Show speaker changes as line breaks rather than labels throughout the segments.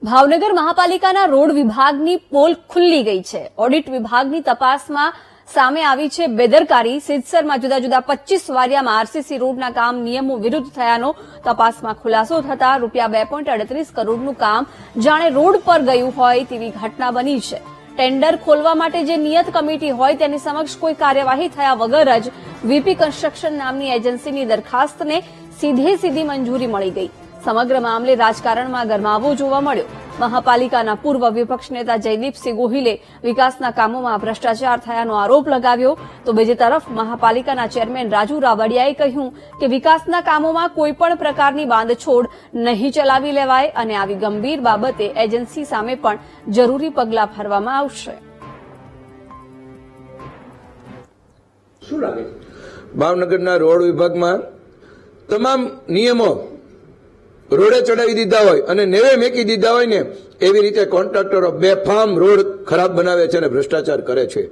Bhavnagar મહાપાલિકાના road વિભાગની pole ખુલ્લી ગઈ છે। ઓડિટ વિભાગની તપાસમાં સામે આવી છે બેદરકારી। સિદ્ધસરમાં જુદા જુદા 25 વારિયામાં આરસીસી રોડના કામ નિયમો વિરુદ્ધ થયાનો તપાસમાં ખુલાસો થતા ₹2.38 કરોડનું કામ જાણે રોડ પર ગયું હોય તેવી ઘટના બની છે। ટેન્ડર ખોલવા માટે જે નિયત કમિટી હોય તેની સમક્ષ કોઈ કાર્યવાહી થયા વગર જ વીપી કન્સ્ટ્રક્શન નામની એજન્સીની દરખાસ્તને સીધી મંજૂરી મળી ગઈ। સમગ્ર મામલે રાજકારણમાં ગરમાવો જોવા મળ્યો। મહાપાલિકાના પૂર્વ વિપક્ષ નેતા જયદીપસિંહ ગોહિલે વિકાસના કામોમાં ભ્રષ્ટાચાર થયાનો આરોપ લગાવ્યો, તો બીજી તરફ મહાપાલિકાના ચેરમેન રાજુ રાવડિયાએ કહ્યું કે વિકાસના કામોમાં કોઈપણ પ્રકારની બાંધછોડ નહીં ચલાવી લેવાય અને આવી ગંભીર બાબતે એજન્સી સામે પણ જરૂરી પગલાં ભરવામાં આવશે।
શું લાગે ભાવનગરના રોડ વિભાગમાં તમામ નિયમો રોડે ચડાવી દીધા હોય અને નેવે મેકી દીધા હોય ને એવી રીતે કોન્ટ્રાક્ટરો બેફામ રોડ ખરાબ બનાવે છે અને ભ્રષ્ટાચાર કરે છે।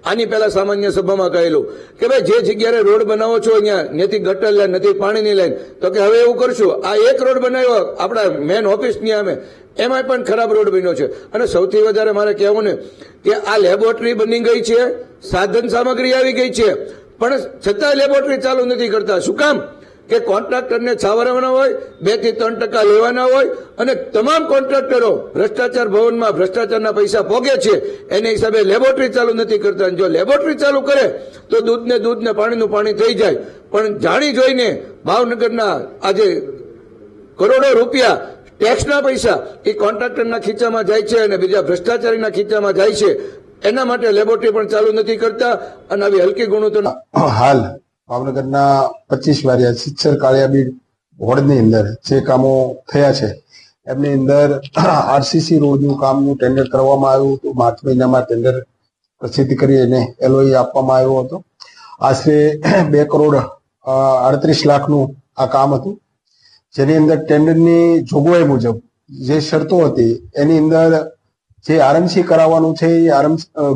આની પહેલા સામાન્ય સભામાં કહેલું કે ભાઈ જે જગ્યાએ રોડ બનાવો છો અહીંયા નથી ગટર લાઈન નથી પાણીની લાઈન, તો કે હવે એવું કરશું, આ એક રોડ બનાવ્યો આપણા મેન ઓફિસની સામે એમાં પણ ખરાબ રોડ બન્યો છે। અને સૌથી વધારે મારે કહેવું ને કે આ લેબોરેટરી બની ગઈ છે, સાધન સામગ્રી આવી ગઈ છે, પણ છતાં લેબોરેટરી ચાલુ નથી કરતા। શું કામ? કે કોન્ટ્રાક્ટરને છાવરવાના હોય, 2 થી 3% લેવાના હોય અને તમામ કોન્ટ્રાક્ટરો ભ્રષ્ટાચાર ભવનમાં ભ્રષ્ટાચારના પૈસા ભોગે છે, એને હિસાબે લેબોરેટરી ચાલુ નથી કરતા। જો લેબોરેટરી ચાલુ કરે તો દૂધ ને પાણીનું પાણી થઈ જાય, પણ જાણી જોઈને ભાવનગરના આજે કરોડો રૂપિયા ટેક્સના પૈસા એ કોન્ટ્રાક્ટરના ખીચામાં જાય છે અને બીજા ભ્રષ્ટાચારીના ખીચામાં જાય છે। એના માટે લેબોરેટરી પણ ચાલુ નથી કરતા અને આવી હલકી ગુણવત્તાનો
હાલ ભાવનગરના 25 વારિયા સિદ્ધસર કાળિયાબીડ વોર્ડની અંદર જે કામો થયા છે એમની અંદર આરસીસી રોડનું કામનું ટેન્ડર કરવામાં આવ્યું હતું। માર્ચ મહિનામાં ટેન્ડર પ્રસિદ્ધ કરી અને એલઓઈ આપવામાં આવ્યો હતો। આશરે 2.38 લાખનું આ કામ હતું, જેની અંદર ટેન્ડરની જોગવાઈ મુજબ જે શરતો હતી એની અંદર જે આરએમસી કરાવવાનું છે એ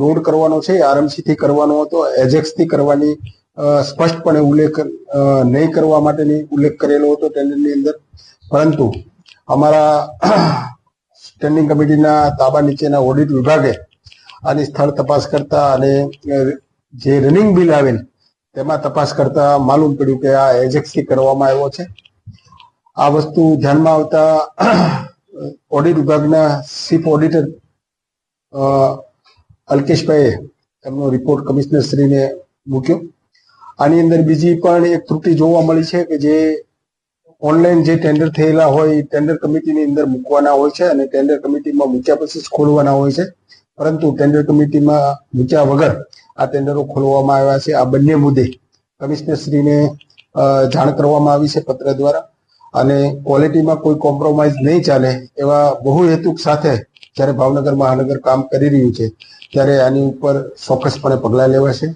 રોડ કરવાનો છે આરએમસી થી કરવાનો હતો, એજેક્સ થી કરવાની સ્પષ્ટપણે ઉલ્લેખ નહીં કરવા માટેની ઉલ્લેખ કરેલો હતો ટેન્ડરની અંદર। પરંતુ અમારા સ્ટેન્ડિંગ કમિટીના તાબા નીચેના ઓડિટ વિભાગે આની સ્થળ તપાસ કરતા અને જે રનિંગ બિલ આવેલ તેમાં તપાસ કરતા માલુમ પડ્યું કે આ એજેક્સથી કરવામાં આવ્યો છે। આ વસ્તુ ધ્યાનમાં આવતા ઓડિટ વિભાગના ચીફ ઓડિટર અલ્કેશભાઈએ તેમનો રિપોર્ટ કમિશનર શ્રીને મૂક્યો। આની અંદર બીજી પણ એક ત્રુટિ જોવા મળી છે કે જે ઓનલાઈન જે ટેન્ડર થયેલા હોય એ ટેન્ડર કમિટીની અંદર મૂકવાના હોય છે અને ટેન્ડર કમિટીમાં મૂક્યા પછી જ ખોલવાના હોય છે, પરંતુ ટેન્ડર કમિટીમાં મૂક્યા વગર આ ટેન્ડરો ખોલવામાં આવ્યા છે। આ બંને મુદ્દે કમિશનરશ્રીને જાણ કરવામાં આવી છે પત્ર દ્વારા, અને ક્વોલિટીમાં કોઈ કોમ્પ્રોમાઇઝ નહીં ચાલે એવા બહુહેતુક સાથે જ્યારે ભાવનગર મહાનગર કામ કરી રહ્યું છે ત્યારે આની ઉપર ચોક્કસપણે પગલાં લેવાશે।